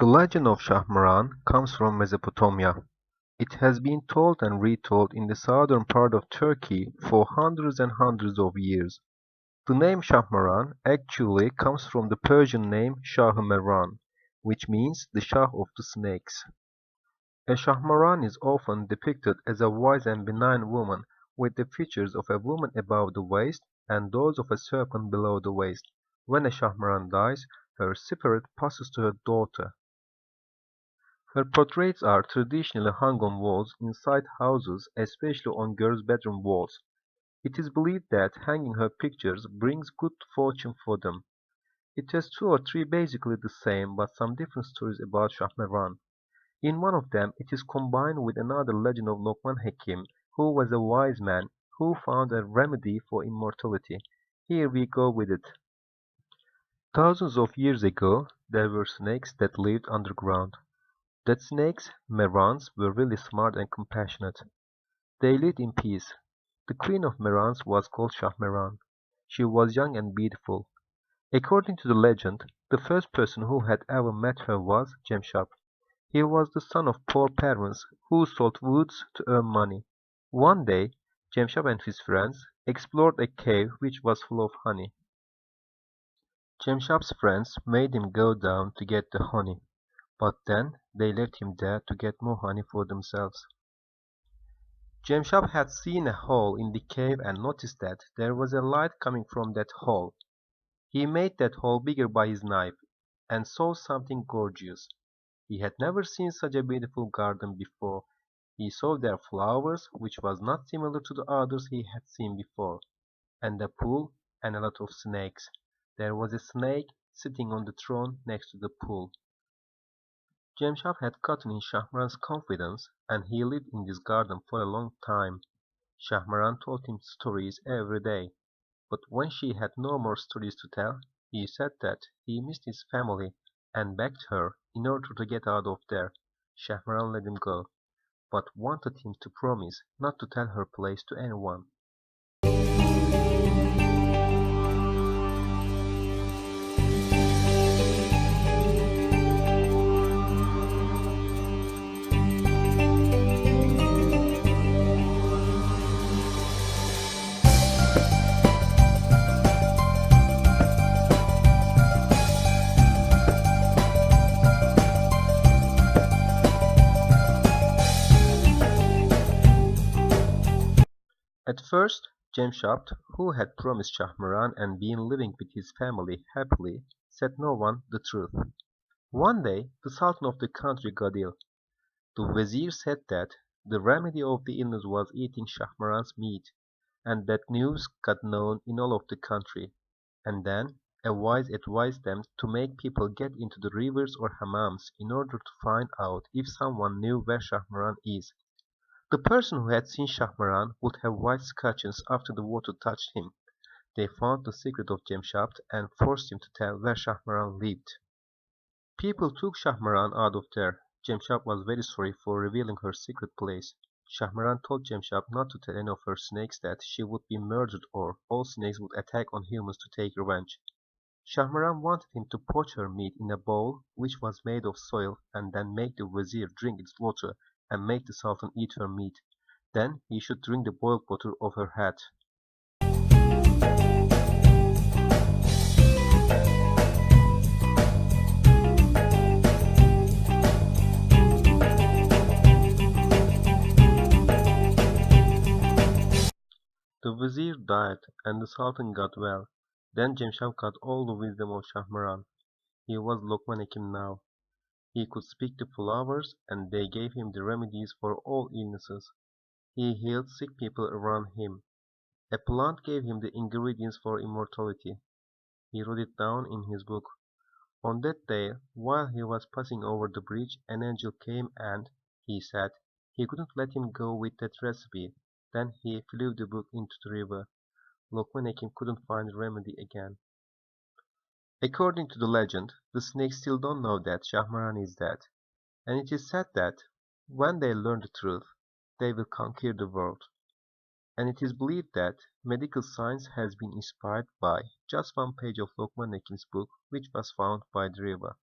The legend of Şahmeran comes from Mesopotamia. It has been told and retold in the southern part of Turkey for hundreds and hundreds of years. The name Şahmeran actually comes from the Persian name Şahmeran, which means the Shah of the snakes. A Şahmeran is often depicted as a wise and benign woman with the features of a woman above the waist and those of a serpent below the waist. When a Şahmeran dies, her spirit passes to her daughter. Her portraits are traditionally hung on walls inside houses, especially on girls' bedroom walls. It is believed that hanging her pictures brings good fortune for them. It has two or three basically the same but some different stories about Şahmeran. In one of them it is combined with another legend of Lokman Hakim, who was a wise man who found a remedy for immortality. Here we go with it. Thousands of years ago there were snakes that lived underground. That snakes, Merans, were really smart and compassionate. They lived in peace. The queen of Merans was called Şahmeran. She was young and beautiful. According to the legend, the first person who had ever met her was Cemşap. He was the son of poor parents who sold woods to earn money. One day, Cemşap and his friends explored a cave which was full of honey. Cemşap's friends made him go down to get the honey, but then they left him there to get more honey for themselves. Cemşap had seen a hole in the cave and noticed that there was a light coming from that hole. He made that hole bigger by his knife, and saw something gorgeous. He had never seen such a beautiful garden before. He saw there flowers, which was not similar to the others he had seen before, and a pool and a lot of snakes. There was a snake sitting on the throne next to the pool. Cemşap had gotten in Şahmeran's confidence, and he lived in this garden for a long time. Şahmeran told him stories every day, but when she had no more stories to tell, he said that he missed his family and begged her, in order to get out of there. Şahmeran let him go, but wanted him to promise not to tell her place to anyone. At first, Cemşap, who had promised Şahmeran and been living with his family happily, said no one the truth. One day the Sultan of the country got ill. The Vizier said that the remedy of the illness was eating Şahmeran's meat, and that news got known in all of the country, and then a wise advised them to make people get into the rivers or hammams in order to find out if someone knew where Şahmeran is. The person who had seen Şahmeran would have white scutcheons after the water touched him. They found the secret of Cemşap and forced him to tell where Şahmeran lived. People took Şahmeran out of there. Cemşap was very sorry for revealing her secret place. Şahmeran told Cemşap not to tell any of her snakes that she would be murdered or all snakes would attack on humans to take revenge. Şahmeran wanted him to poach her meat in a bowl which was made of soil and then make the Vizier drink its water and make the Sultan eat her meat. Then he should drink the boiled water of her head. The Vizier died and the Sultan got well. Then Cemşap got all the wisdom of Şahmeran. He was Lokman Hakim now. He could speak to flowers, and they gave him the remedies for all illnesses. He healed sick people around him. A plant gave him the ingredients for immortality. He wrote it down in his book. On that day, while he was passing over the bridge, an angel came and, he said, he couldn't let him go with that recipe. Then he threw the book into the river. Lokman Hakim couldn't find the remedy again. According to the legend, the snakes still don't know that Şahmeran is dead, and it is said that, when they learn the truth, they will conquer the world. And it is believed that medical science has been inspired by just one page of Lokman Hakim's book which was found by the river.